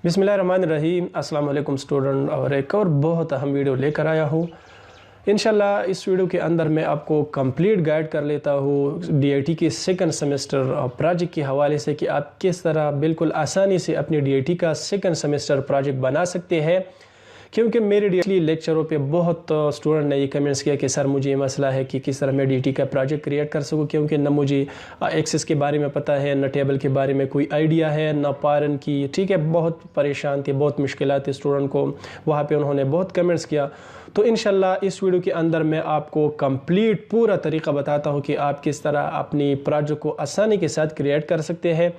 बिस्मिल्लाहिर्रहमानिर्रहीम। अस्सलाम वालेकुम स्टूडेंट, और एक और बहुत अहम वीडियो लेकर आया हूँ। इंशाल्लाह इस वीडियो के अंदर मैं आपको कंप्लीट गाइड कर लेता हूँ डीआईटी के सेकंड सेमेस्टर प्रोजेक्ट के हवाले से कि आप किस तरह बिल्कुल आसानी से अपने डीआईटी का सेकंड सेमेस्टर प्रोजेक्ट बना सकते हैं। क्योंकि मेरे डीआईटी लेक्चरों पे बहुत स्टूडेंट ने ये कमेंट्स किया कि सर मुझे ये मसला है कि किस तरह मैं डीआईटी का प्रोजेक्ट क्रिएट कर सकूँ, क्योंकि न मुझे एक्सेस के बारे में पता है, न टेबल के बारे में कोई आइडिया है, न पारन की। ठीक है, बहुत परेशान थे, बहुत मुश्किलात थी स्टूडेंट को वहाँ पे। उन्होंने बहुत कमेंट्स किया। तो इंशाल्लाह इस वीडियो के अंदर मैं आपको कंप्लीट पूरा तरीका बताता हूँ कि आप किस तरह अपनी प्रोजेक्ट को आसानी के साथ क्रिएट कर सकते हैं।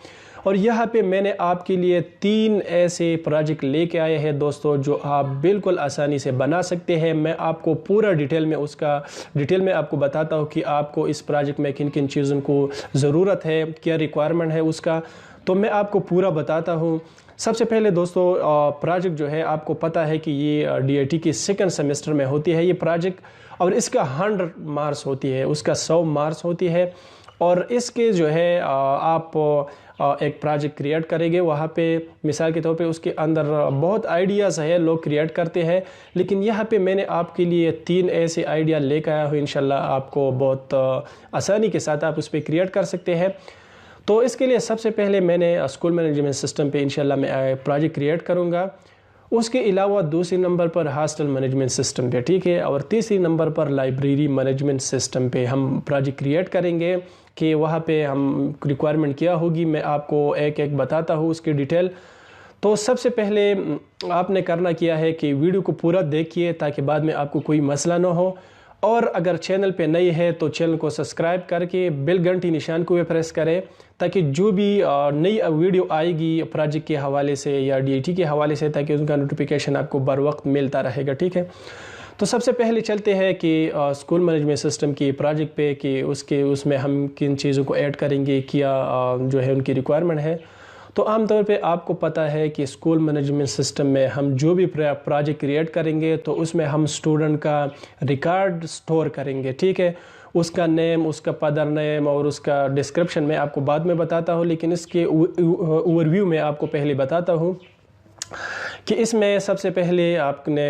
और यहाँ पे मैंने आपके लिए 3 ऐसे प्रोजेक्ट लेके आए हैं दोस्तों, जो आप बिल्कुल आसानी से बना सकते हैं। मैं आपको पूरा डिटेल में आपको बताता हूँ कि आपको इस प्रोजेक्ट में किन किन चीज़ों को ज़रूरत है, क्या रिक्वायरमेंट है उसका, तो मैं आपको पूरा बताता हूँ। सबसे पहले दोस्तों, प्रोजेक्ट जो है आपको पता है कि ये डीआईटी के सेकंड सेमेस्टर में होती है ये प्रोजेक्ट, और इसका 100 मार्क्स होती है, उसका 100 मार्क्स होती है। और इसके जो है आप एक प्रोजेक्ट क्रिएट करेंगे वहाँ पे, मिसाल के तौर पे उसके अंदर बहुत आइडियाज़ है, लोग क्रिएट करते हैं, लेकिन यहाँ पे मैंने आपके लिए 3 ऐसे आइडिया लेकर आया हूँ। इंशाल्लाह आपको बहुत आसानी के साथ आप उस पर क्रिएट कर सकते हैं। तो इसके लिए सबसे पहले मैंने स्कूल मैनेजमेंट सिस्टम पे इंशाल्लाह मैं प्रोजेक्ट क्रिएट करूँगा। उसके अलावा दूसरे नंबर पर हॉस्टल मैनेजमेंट सिस्टम पे, ठीक है, और तीसरे नंबर पर लाइब्रेरी मैनेजमेंट सिस्टम पे हम प्रोजेक्ट क्रिएट करेंगे कि वहाँ पे हम रिक्वायरमेंट क्या होगी। मैं आपको एक एक बताता हूँ उसकी डिटेल। तो सबसे पहले आपने करना किया है कि वीडियो को पूरा देखिए ताकि बाद में आपको कोई मसला ना हो। और अगर चैनल पे नए है तो चैनल को सब्सक्राइब करके बेल घंटी निशान को भी प्रेस करें, ताकि जो भी नई वीडियो आएगी प्रोजेक्ट के हवाले से या डीआईटी के हवाले से, ताकि उनका नोटिफिकेशन आपको बर वक्त मिलता रहेगा। ठीक है, तो सबसे पहले चलते हैं कि स्कूल मैनेजमेंट सिस्टम की प्रोजेक्ट पे कि उसमें हम किन चीज़ों को ऐड करेंगे, क्या जो है उनकी रिक्वायरमेंट है। तो आमतौर पे आपको पता है कि स्कूल मैनेजमेंट सिस्टम में हम जो भी प्रोजेक्ट क्रिएट करेंगे तो उसमें हम स्टूडेंट का रिकॉर्ड स्टोर करेंगे। ठीक है, उसका नेम, उसका फादर नेम और उसका डिस्क्रिप्शन मैं आपको बाद में बताता हूँ, लेकिन इसके ओवरव्यू में आपको पहले बताता हूँ कि इसमें सबसे पहले आपने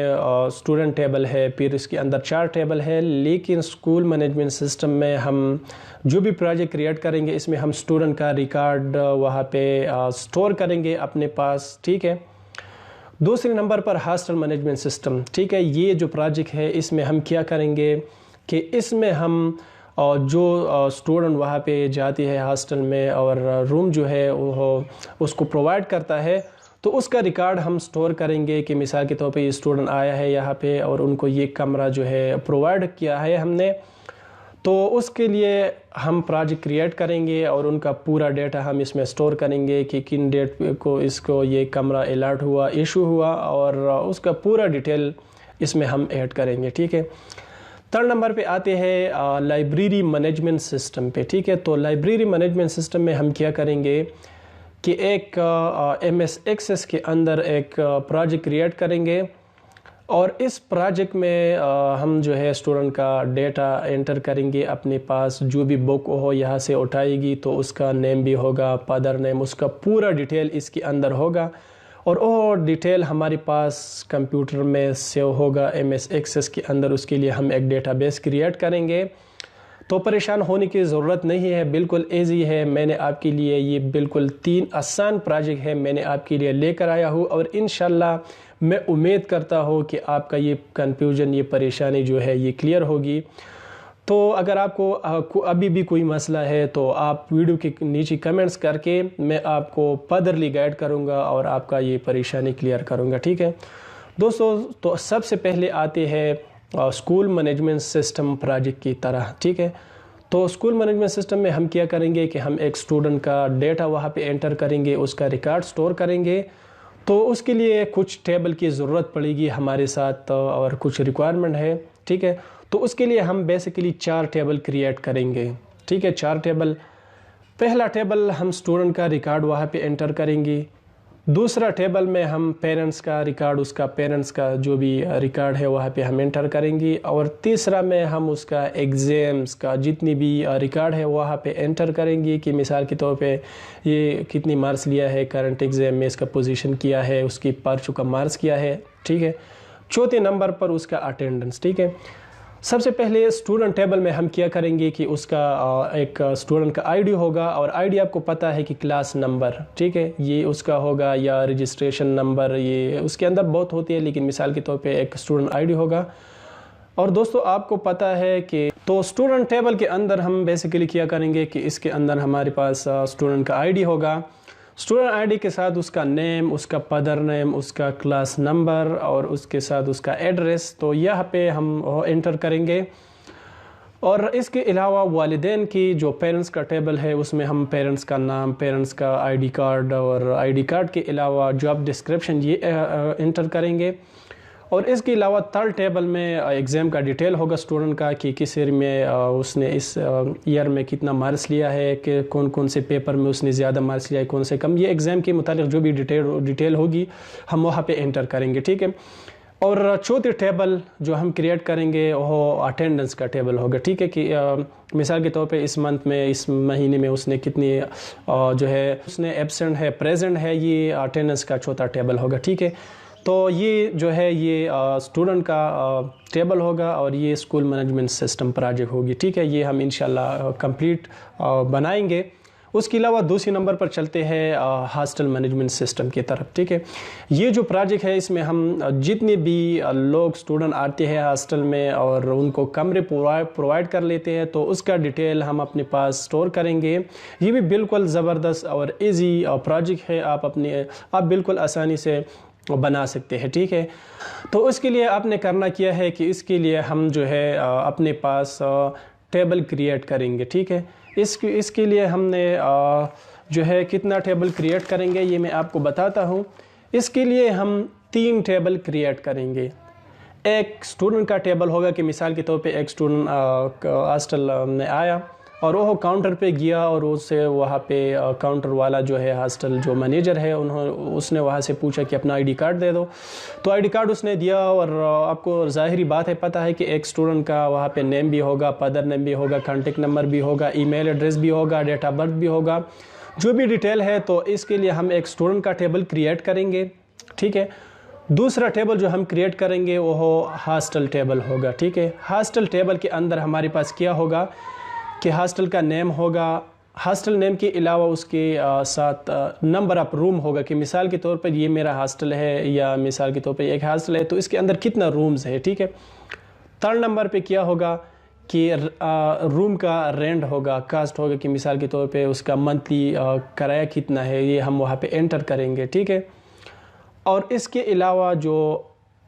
स्टूडेंट टेबल है, फिर इसके अंदर 4 टेबल है। लेकिन स्कूल मैनेजमेंट सिस्टम में हम जो भी प्रोजेक्ट क्रिएट करेंगे इसमें हम स्टूडेंट का रिकॉर्ड वहाँ पे स्टोर करेंगे अपने पास। ठीक है, दूसरे नंबर पर हॉस्टल मैनेजमेंट सिस्टम। ठीक है, ये जो प्रोजेक्ट है इसमें हम क्या करेंगे कि इसमें हम जो स्टूडेंट वहाँ पे जाती है हॉस्टल में और रूम जो है वो उसको प्रोवाइड करता है, तो उसका रिकॉर्ड हम स्टोर करेंगे कि मिसाल के तौर पे ये स्टूडेंट आया है यहाँ पे और उनको ये कमरा जो है प्रोवाइड किया है हमने, तो उसके लिए हम प्रोजेक्ट क्रिएट करेंगे और उनका पूरा डेटा हम इसमें स्टोर करेंगे कि किन डेट को इसको ये कमरा अलॉट हुआ, इशू हुआ, और उसका पूरा डिटेल इसमें हम ऐड करेंगे। ठीक है, 3rd नंबर पे आते हैं लाइब्रेरी मैनेजमेंट सिस्टम पे। ठीक है, तो लाइब्रेरी मैनेजमेंट सिस्टम में हम क्या करेंगे कि एक MS एक्सेस के अंदर एक प्रोजेक्ट क्रिएट करेंगे, और इस प्रोजेक्ट में हम जो है स्टूडेंट का डेटा एंटर करेंगे अपने पास। जो भी बुक हो यहाँ से उठाएगी तो उसका नेम भी होगा, फादर नेम, उसका पूरा डिटेल इसके अंदर होगा, और वो डिटेल हमारे पास कंप्यूटर में सेव होगा MS एक्सेस के अंदर। उसके लिए हम एक डेटाबेस क्रिएट करेंगे। तो परेशान होने की ज़रूरत नहीं है, बिल्कुल ईजी है। मैंने आपके लिए ये बिल्कुल 3 आसान प्रोजेक्ट है मैंने आपके लिए लेकर आया हूँ, और इंशाल्लाह मैं उम्मीद करता हूँ कि आपका ये कन्फ्यूजन, ये परेशानी जो है ये क्लियर होगी। तो अगर आपको अभी भी कोई मसला है तो आप वीडियो के नीचे कमेंट्स करके मैं आपको फर्दरली गाइड करूँगा और आपका ये परेशानी क्लियर करूँगा। ठीक है दोस्तों, तो सबसे पहले आते हैं स्कूल मैनेजमेंट सिस्टम प्रोजेक्ट की तरह। ठीक है, तो स्कूल मैनेजमेंट सिस्टम में हम क्या करेंगे कि हम एक स्टूडेंट का डेटा वहाँ पे एंटर करेंगे, उसका रिकॉर्ड स्टोर करेंगे। तो उसके लिए कुछ टेबल की ज़रूरत पड़ेगी हमारे साथ और कुछ रिक्वायरमेंट है। ठीक है, तो उसके लिए हम बेसिकली 4 टेबल क्रिएट करेंगे। ठीक है, 4 टेबल। पहला टेबल हम स्टूडेंट का रिकॉर्ड वहाँ पे एंटर करेंगे। दूसरा टेबल में हम पेरेंट्स का रिकॉर्ड, उसका पेरेंट्स का जो भी रिकॉर्ड है वहाँ पे हम एंटर करेंगे। और तीसरा में हम उसका एग्ज़ाम्स का जितनी भी रिकॉर्ड है वहाँ पे एंटर करेंगे कि मिसाल के तौर पे ये कितनी मार्क्स लिया है, करंट एग्ज़ाम में इसका पोजीशन किया है, उसकी पर चुका मार्क्स किया है, ठीक है। चौथे नंबर पर उसका अटेंडेंस, ठीक है। सबसे पहले स्टूडेंट टेबल में हम क्या करेंगे कि उसका एक स्टूडेंट का आईडी होगा, और आईडी आपको पता है कि क्लास नंबर, ठीक है, ये उसका होगा, या रजिस्ट्रेशन नंबर, ये उसके अंदर बहुत होती है, लेकिन मिसाल के तौर पे एक स्टूडेंट आईडी होगा। और दोस्तों आपको पता है कि तो स्टूडेंट टेबल के अंदर हम बेसिकली क्या करेंगे कि इसके अंदर हमारे पास स्टूडेंट का आईडी होगा, स्टूडेंट आईडी के साथ उसका नेम, उसका फादर नेम, उसका क्लास नंबर और उसके साथ उसका एड्रेस, तो यहाँ पे हम एंटर करेंगे। और इसके अलावा वालिदैन की जो पेरेंट्स का टेबल है उसमें हम पेरेंट्स का नाम, पेरेंट्स का आईडी कार्ड और आईडी कार्ड के अलावा जॉब डिस्क्रिप्शन ये एंटर करेंगे। और इसके अलावा थर्ड टेबल में एग्ज़ाम का डिटेल होगा स्टूडेंट का कि किस ईयर में उसने इस ईयर में कितना मार्क्स लिया है, कि कौन कौन से पेपर में उसने ज़्यादा मार्क्स लिया है, कौन से कम, ये एग्ज़ाम के मुतालिक जो भी डिटेल होगी हम वहाँ पे एंटर करेंगे, ठीक है। और चौथी टेबल जो हम क्रिएट करेंगे वो अटेंडेंस का टेबल होगा, ठीक है, कि मिसाल के तौर पे इस मंथ में, इस महीने में उसने कितनी जो है उसने एब्सेंट है, प्रेजेंट है, ये अटेंडेंस का चौथा टेबल होगा, ठीक है। तो ये जो है ये स्टूडेंट का टेबल होगा और ये स्कूल मैनेजमेंट सिस्टम प्रोजेक्ट होगी, ठीक है। ये हम इंशाल्लाह कंप्लीट बनाएंगे। उसके अलावा दूसरी नंबर पर चलते हैं हॉस्टल मैनेजमेंट सिस्टम की तरफ, ठीक है। ये जो प्रोजेक्ट है इसमें हम जितने भी लोग स्टूडेंट आते हैं हॉस्टल में और उनको कमरे प्रोवाइड कर लेते हैं, तो उसका डिटेल हम अपने पास स्टोर करेंगे। ये भी बिल्कुल ज़बरदस्त और इजी प्रोजेक्ट है, आप बिल्कुल आसानी से बना सकते हैं, ठीक है। तो उसके लिए आपने करना क्या है कि इसके लिए हम जो है अपने पास टेबल क्रिएट करेंगे, ठीक है। इसके लिए हमने जो है कितना टेबल क्रिएट करेंगे ये मैं आपको बताता हूँ। इसके लिए हम 3 टेबल क्रिएट करेंगे। एक स्टूडेंट का टेबल होगा कि मिसाल के तौर पे एक स्टूडेंट हॉस्टल में आया और वो काउंटर पे गया और उससे वहाँ पे काउंटर वाला जो है हॉस्टल जो मैनेजर है उसने वहाँ से पूछा कि अपना आईडी कार्ड दे दो, तो आईडी कार्ड उसने दिया। और आपको ज़ाहिरी बात है पता है कि एक स्टूडेंट का वहाँ पे नेम भी होगा, फादर नेम भी होगा, कॉन्टेक्ट नंबर भी होगा, ईमेल एड्रेस भी होगा, डेट ऑफ बर्थ भी होगा, जो भी डिटेल है। तो इसके लिए हम एक स्टूडेंट का टेबल क्रिएट करेंगे, ठीक है। दूसरा टेबल जो हम क्रिएट करेंगे वो हॉस्टल टेबल होगा, ठीक है। हॉस्टल टेबल के अंदर हमारे पास क्या होगा कि हॉस्टल का नेम होगा, हॉस्टल नेम के अलावा उसके साथ नंबर ऑफ रूम होगा कि मिसाल के तौर पर ये मेरा हॉस्टल है या मिसाल के तौर पर एक हॉस्टल है तो इसके अंदर कितना रूम्स है, ठीक है। थर्ड नंबर पे क्या होगा कि रूम का रेंट होगा, कास्ट होगा कि मिसाल के तौर पे उसका मंथली किराया कितना है, ये हम वहाँ पे एंटर करेंगे, ठीक है। और इसके अलावा जो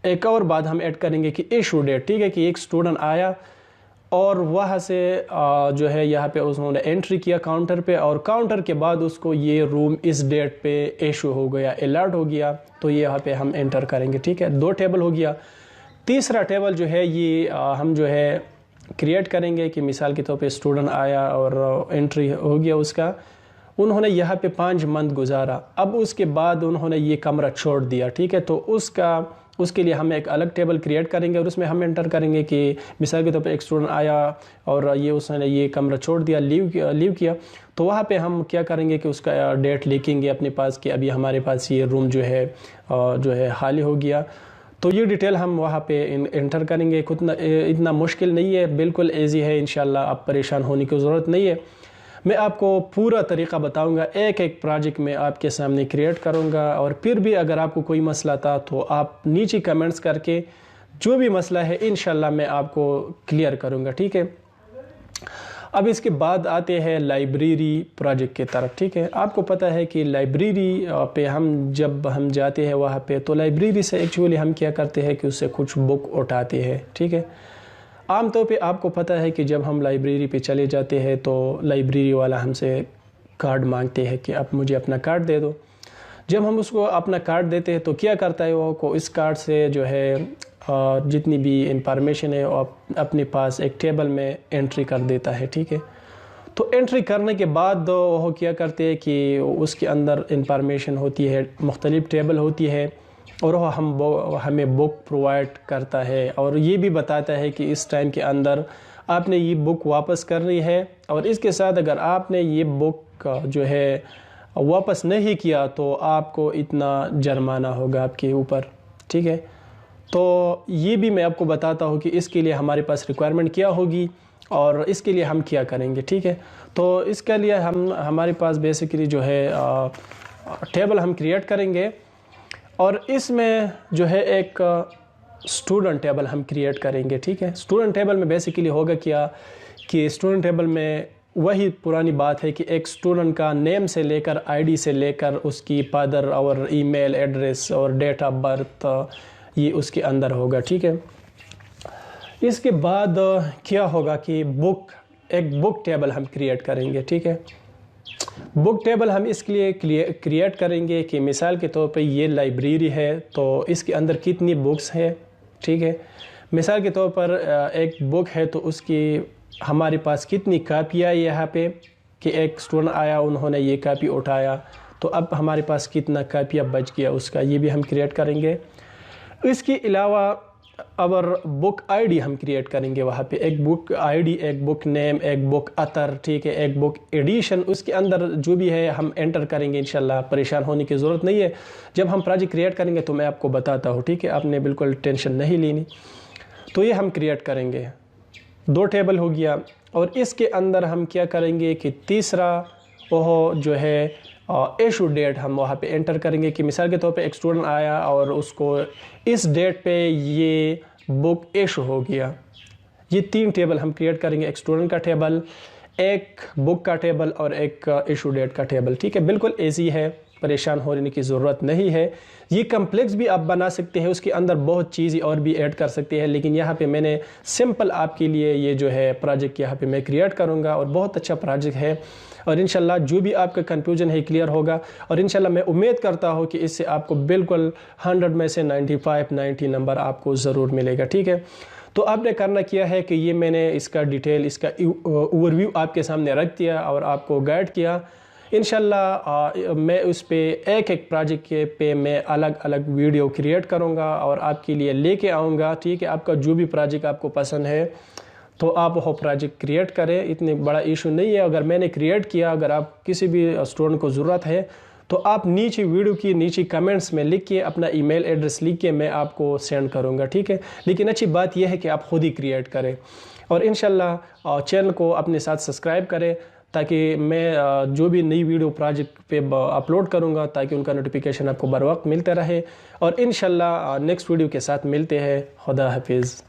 एक और बात हम ऐड करेंगे कि इशू डेट, ठीक है, कि एक स्टूडेंट आया और वहाँ से जो है यहाँ पे उसने एंट्री किया काउंटर पे, और काउंटर के बाद उसको ये रूम इस डेट पे इशू हो गया, अलर्ट हो गया, तो ये यहाँ पे हम एंटर करेंगे, ठीक है। 2 टेबल हो गया। तीसरा टेबल जो है ये हम जो है क्रिएट करेंगे कि मिसाल के तौर पे स्टूडेंट आया और एंट्री हो गया उसका, उन्होंने यहाँ पे 5 मंथ गुजारा, अब उसके बाद उन्होंने ये कमरा छोड़ दिया, ठीक है। तो उसके लिए हम एक अलग टेबल क्रिएट करेंगे और उसमें हम एंटर करेंगे कि मिसाल के तौर पे एक स्टूडेंट आया और उसने ये कमरा छोड़ दिया, लीव किया, तो वहाँ पे हम क्या करेंगे कि उसका डेट लिखेंगे अपने पास कि अभी हमारे पास ये रूम जो है खाली हो गया। तो ये डिटेल हम वहाँ पे एंटर करेंगे। इतना मुश्किल नहीं है, बिल्कुल ईजी है, इंशाल्लाह आप परेशान होने की ज़रूरत नहीं है। मैं आपको पूरा तरीका बताऊंगा, एक एक प्रोजेक्ट में आपके सामने क्रिएट करूंगा। और फिर भी अगर आपको कोई मसला था तो आप नीचे कमेंट्स करके जो भी मसला है इंशाल्लाह मैं आपको क्लियर करूंगा, ठीक है। अब इसके बाद आते हैं लाइब्रेरी प्रोजेक्ट की तरफ, ठीक है। आपको पता है कि लाइब्रेरी पे जब हम जाते हैं वहाँ पे, तो लाइब्रेरी से एक्चुअली हम क्या करते हैं कि उससे कुछ बुक उठाते हैं, ठीक है। आम तौर पे आपको पता है कि जब हम लाइब्रेरी पे चले जाते हैं तो लाइब्रेरी वाला हमसे कार्ड मांगते हैं कि आप मुझे अपना कार्ड दे दो। जब हम उसको अपना कार्ड देते हैं तो क्या करता है वो को इस कार्ड से जो है जितनी भी इंफॉर्मेशन है वो अपने पास एक टेबल में एंट्री कर देता है, ठीक है। تو انٹری کرنے کے بعد وہ کیا کرتے ہیں کہ اس کے اندر انفارمیشن ہوتی ہے، مختلف ٹیبل ہوتی ہے، اور وہ ہمیں بک پرووائڈ کرتا ہے اور یہ بھی بتاتا ہے کہ اس ٹائم کے اندر آپ نے یہ بک واپس کرنی ہے، اور اس کے ساتھ اگر آپ نے یہ بک جو ہے واپس نہیں کیا تو آپ کو اتنا جرمانہ ہوگا آپ کے اوپر، ٹھیک ہے۔ تو یہ بھی میں آپ کو بتاتا ہوں کہ اس کے لیے ہمارے پاس ریکوائرمنٹ کیا ہوگی اور اس کے لیے ہم کیا کریں گے، ٹھیک ہے۔ تو اس کے لیے ہمارے پاس بیسیکلی جو ہے ٹیبل ہم کریٹ کریں گے، اور اس میں جو ہے ایک اسٹوڈنٹ ٹیبل ہم کریٹ کریں گے، ٹھیک ہے۔ اسٹوڈنٹ ٹیبل میں بیسیکلی ہوگا کیا کہ اسٹوڈنٹ ٹیبل میں وہی پرانی بات ہے کہ ایک اسٹوڈنٹ کا نیم سے لے کر آئی ڈی سے لے کر اس کی فادر اور ای میل ایڈریس اور ڈیٹ آف برتھ یہ اس کے اندر ہوگا، ٹھیک ہے۔ اس کے بعد کیا ہوگا کہ ایک بک ٹیبل ہم کریٹ کریں گے، ٹھیک ہے۔ بک ٹیبل ہم اس کے لیے کریٹ کریں گے کہ مثال کے طور پہ یہ لائبریری ہے تو اس کے اندر کتنی بکس ہیں، ٹھیک ہے۔ مثال کے طور پر ایک بک ہے تو اس کی ہمارے پاس کتنی کاپیاں یہاں پہ کہ ایک اسٹوڈنٹ آیا انہوں نے یہ کاپی اٹھایا تو اب ہمارے پاس کتنا کاپیاں بچ گیا اس کا، یہ بھی ہم کریٹ کریں گے۔ اس کے علاوہ اور بک آئی ڈی ہم کریٹ کریں گے، وہاں پہ ایک بک آئی ڈی، ایک بک نیم، ایک بک اتر، ٹھیک ہے، ایک بک ایڈیشن، اس کے اندر جو بھی ہے ہم انٹر کریں گے انشاءاللہ، پریشان ہونے کی ضرورت نہیں ہے۔ جب ہم پروجیکٹ کریٹ کریں گے تو میں آپ کو بتاتا ہوں، ٹھیک ہے، آپ نے بالکل ٹینشن نہیں لینی۔ تو یہ ہم کریٹ کریں گے، 2 ٹیبل ہو گیا، اور اس کے اندر ہم کیا کریں گے کہ تیسرا وہ جو ہے ایشو ڈیٹ ہم وہاں پہ انٹر کریں گے کہ مثال کے طور پہ ایک اسٹوڈنٹ آیا اور اس کو اس ڈیٹ پہ یہ بک ایشو ہو گیا۔ یہ 3 ٹیبل ہم کریٹ کریں گے، ایک اسٹوڈنٹ کا ٹیبل، ایک بک کا ٹیبل اور ایک ایشو ڈیٹ کا ٹیبل، ٹھیک ہے۔ بالکل ایزی ہے، پریشان ہونے کی ضرورت نہیں ہے۔ یہ کمپلیکس بھی آپ بنا سکتے ہیں، اس کے اندر بہت چیزیں اور بھی ایڈ کر سکتے ہیں، لیکن یہاں پہ میں نے سمپل آپ کے لیے یہ جو ہے پروجیکٹ یہاں پہ میں کریٹ کروں گا، اور بہت اچھا پروجیکٹ ہے، اور انشاءاللہ جو بھی آپ کا کنفیوژن ہے کلیئر ہوگا، اور انشاءاللہ میں امید کرتا ہوں کہ اس سے آپ کو بالکل 100 میں سے 95-90 نمبر آپ کو ضرور ملے گا، ٹھیک ہے۔ تو آپ نے کرنا کیا ہے کہ یہ میں نے اس کا ڈیٹیل، اس کا اوور ویو آپ کے سامنے رکھ دیا اور آپ کو گائیڈ کیا۔ انشاءاللہ میں اس پہ ایک پروجیکٹ کے پہ میں الگ الگ ویڈیو کریٹ کروں گا اور آپ کے لیے لے کے آؤں گا، ٹھیک ہے۔ آپ کا جو بھی پروجیکٹ آپ کو پسند ہے تو آپ وہ پروجیکٹ کریٹ کریں، اتنے بڑا ایشو نہیں ہے۔ اگر میں نے کریٹ کیا، اگر آپ کسی بھی اسٹوڈنٹ کو ضرورت ہے تو آپ نیچے ویڈیو کی نیچے کمنٹس میں لکھ کے اپنا ای میل ایڈریس لکھ کے میں آپ کو سینڈ کروں گا، ٹھیک ہے۔ لیکن اچھی بات یہ ہے کہ آپ خود ہی کریٹ کریں، اور انشاءاللہ چینل کو اپنے ساتھ سبسکرائب کریں تاکہ میں جو بھی نئی ویڈیو پروجیکٹ پہ اپلوڈ کروں گا تاکہ ان کا نوٹیفیکیشن آپ کو بر وقت ملتے رہے، اور انشاءاللہ نیکسٹ ویڈیو کے ساتھ ملتے ہیں۔ خدا حافظ۔